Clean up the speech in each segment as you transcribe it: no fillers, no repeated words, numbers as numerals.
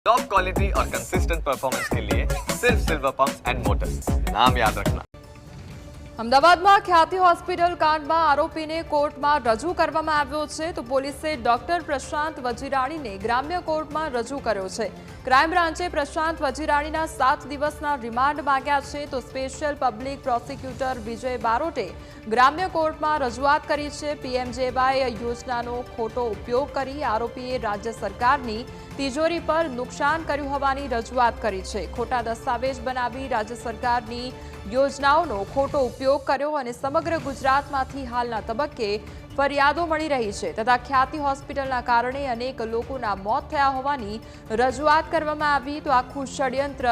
Top quality और consistent performance के लिए सिर्फ सिल्वर पंप्स एंड मोटर्स, नाम याद रखना। અમદાવાદમાં ખ્યાતિ હોસ્પિટલ કાંડમાં આરોપીને કોર્ટમાં રજૂ કરવામાં આવ્યો છે તો પોલીસે ડોક્ટર પ્રશાંત વજીરાણીને ગ્રામ્ય કોર્ટમાં રજૂ કર્યો છે। ક્રાઇમ બ્રાન્ચે પ્રશાંત વજીરાણીના 7 દિવસના રિમાન્ડ માંગ્યા છે તો સ્પેશિયલ પબ્લિક પ્રોસિક્યુટર વિજય બારોટે ગ્રામ્ય કોર્ટમાં રજૂઆત કરી છે। પીએમજેવાય યોજનાનો ખોટો ઉપયોગ કરી આરોપીએ રાજ્ય સરકારની તિજોરી પર નુકસાન કર્યું હોવાની રજૂઆત કરી છે। ખોટા દસ્તાવેજ બનાવી રાજ્ય સરકારની યોજનાઓનો ખોટો ઉપયોગ કર્યો અને સમગ્ર ગુજરાતમાંથી હાલના તબક્કે ફરિયાદો મળી રહી છે તથા ખ્યાતિ હોસ્પિટલના કારણે અનેક લોકોના મોત થયા હોવાની રજૂઆત કરવામાં આવી તો આખું ષડયંત્ર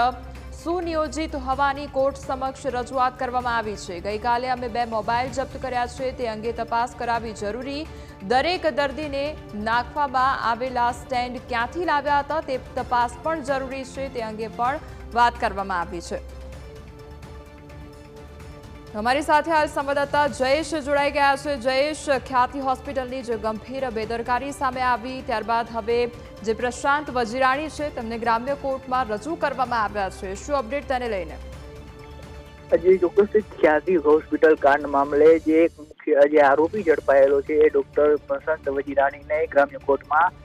સુનિયોજિત હોવાની કોર્ટ સમક્ષ રજૂઆત કરવામાં આવી છે। ગઈકાલે અમે 2 મોબાઈલ જપ્ત કર્યા છે તે અંગે તપાસ કરાવી જરૂરી, દરેક દર્દીને નાખવામાં આવેલા સ્ટેન્ડ ક્યાંથી લાવ્યા હતા તે તપાસ પણ જરૂરી છે તે અંગે પણ વાત કરવામાં આવી છે। हमारी साथ हाल संवाददाता जयेश जोड़ाई गया है। जयेश, ख्याति होस्पिटलनी जो गंभीर बेदरकारी सामे आवी त्यारबाद हवे जे प्रशांत वजीराणी छे तेमने ग्राम्य कोर्टमां रजू करवामां आव्या छे, शुं अपडेट तेने लईने? जी ચોક્કસ ખ્યાતિ હોસ્પિટલ કાંડ મામલે જે એક મુખ્ય જે આરોપી ઝડપાયેલો છે એ ડોક્ટર પ્રશાંત વજીરાણીને ગ્રામ્ય કોર્ટમાં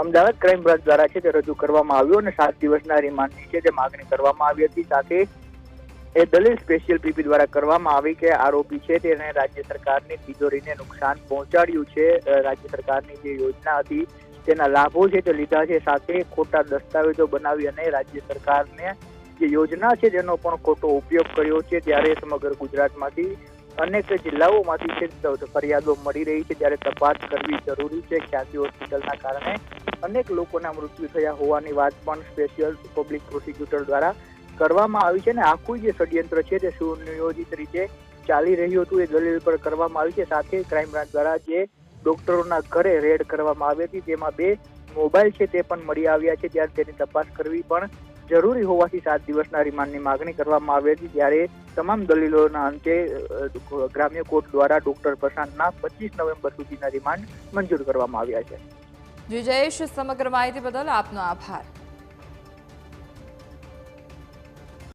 અમદાવાદ ક્રાઇમ બ્રાન્ચ દ્વારા છે તે રજૂ કરવામાં આવ્યો અને 7 દિવસના રિમાન્ડની છે તે માગણી કરવામાં આવી હતી। સાથે એ દલીલ સ્પેશિયલ પીપી દ્વારા કરવામાં આવી કે આરોપી છે તેને રાજ્ય સરકારની તિજોરીને નુકસાન પહોંચાડ્યું છે, રાજ્ય સરકારની જે યોજના હતી તેના લાભો છે તે લીધા છે, સાથે ખોટા દસ્તાવેજો બનાવી અને રાજ્ય સરકારને જે યોજના છે તેનો પણ ખોટો ઉપયોગ કર્યો છે। ત્યારે સમગ્ર ગુજરાતમાંથી અનેક જિલ્લાઓમાંથી છે ફરિયાદો મળી રહી છે ત્યારે તપાસ કરવી જરૂરી છે। ખ્યાતિ હોસ્પિટલના કારણે અનેક લોકોના મૃત્યુ થયા હોવાની વાત પણ સ્પેશિયલ પબ્લિક પ્રોસિક્યુટર દ્વારા કરવામાં આવી છે ને આખું જે ષડયંત્ર છે તે સુનિયોજિત રીતે ચાલી રહ્યું હતું એ દલીલ પર કરવામાં આવી છે। સાથે ક્રાઇમ બ્રાન્ચ દ્વારા જે ડોક્ટરોના ઘરે રેડ કરવામાં આવી હતી તેમાં 2 મોબાઈલ છે તે પણ મળી આવ્યા છે ત્યારે તેની તપાસ કરવી પણ જરૂરી હોવાથી 7 દિવસના રિમાન્ડની માગણી કરવામાં આવી હતી। ત્યારે તમામ દલીલોના અંતે ગ્રામ્ય કોર્ટ દ્વારા ડોક્ટર પ્રશાંતના 25 નવેમ્બર સુધીના રિમાન્ડ મંજૂર કરવામાં આવ્યા છે। જી જયેશ, સમગ્ર માહિતી બદલ આપનો આભાર।